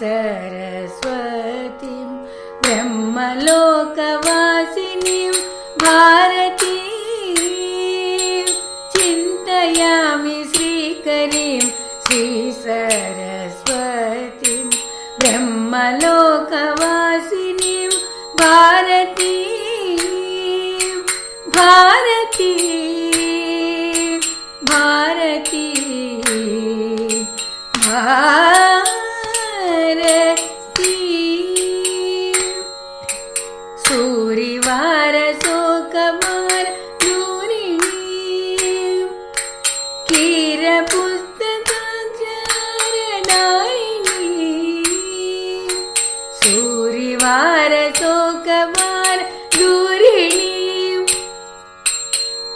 सरस्वतीं ब्रह्मलोकवासिनीं भारतीं चिन्तयामि श्रीकरीं श्रीसरस्वतीं ब्रह्मलोकवासिनीं भारतीं भारतीं भारतीं सूरिवार शोकमार दूरिणी कीर पुस्तकाचारदायिनी सूरिवार शोकमार दूरिणी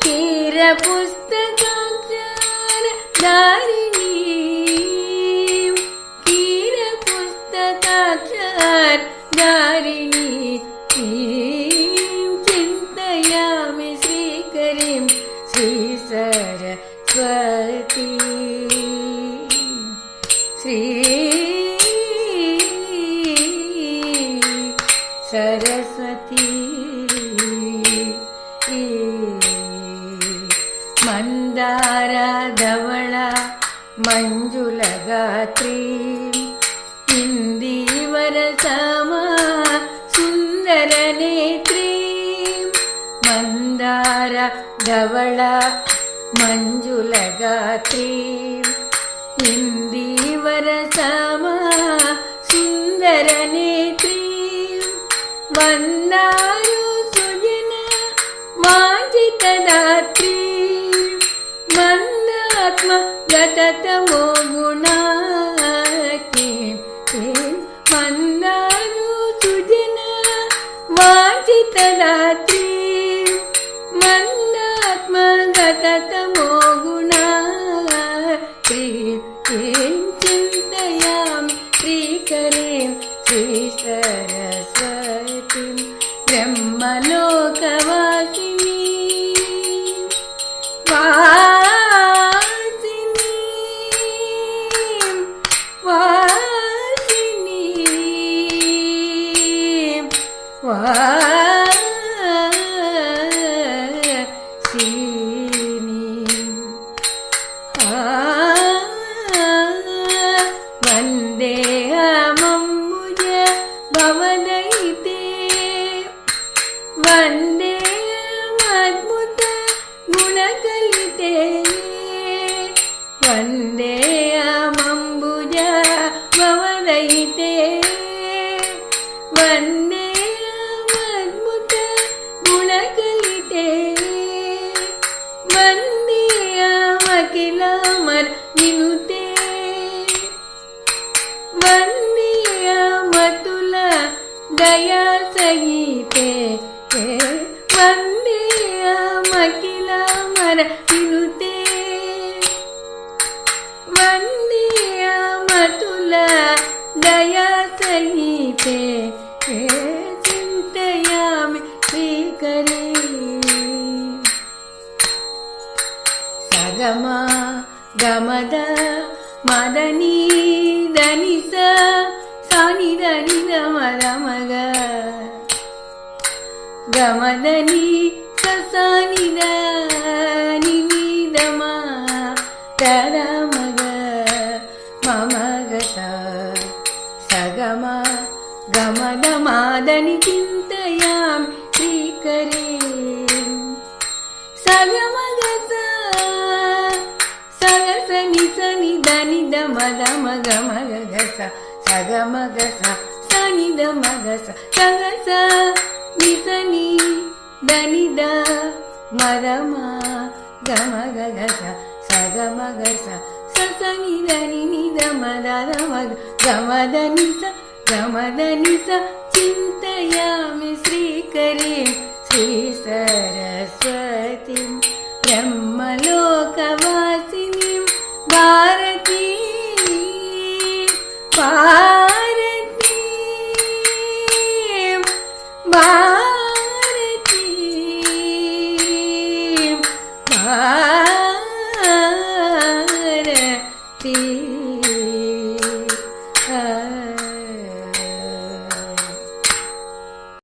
कीर पुस्तकाचारदायिनी कीर पुस्तकाचारदायिनी चिन्तयामि श्रीकरीं श्रीसरस्वती श्री सरस्वती मंदार धवळ मंजुलगात्री इंदीवर समा सुन्दरनेत्रीं मंदार धवळ मंजुलगात्रीं इंदीवर समा सुन्दरनेत्रीं वन्दारु सुजन वाञ्छितदात्रीं मन्दात्म गततमो गुणाकीं मन्दारु सुजन वाञ्छितदात्रीं मन्दात्म गततमो गुणाकीं चिन्तयामि श्रीकरीं श्रीसरस्वतीं ब्रह्मलोकवासिनीं वन्देऽहमम्बुज भवदयिते वन्देऽहमद्भुत गुणकलिते वन्देऽहमम्बुज भवदयिते वन्देऽहमद्भुत गुणकलिते वन्देऽहमखिलामर विनुते वन्देऽहमतुल दया सहिते वन्देऽहमखिलामर विनुते वन्देऽहमतुल दया सहिते चिन्तयामि श्रीकरीं सगमा गमद मदनी दनिस सानि दनि दमद मग गमदनी ससानि दनि दम तद मग मम गसा सगम गमद मादनि चिन्तयामि श्रीकरीं सगम गसा सगसनि सनि दनि दम दम गम गस सगम गस सनि दम गस सगस निसनि दनि द मदम गम गस सगम गस ससनि दनि नि दम दम गम दनि स गम दनि स चिन्तयामि श्रीकरीं श्रीसरस्वतीं ब्रह्मलोकवासिनीं भारतीं भारतीं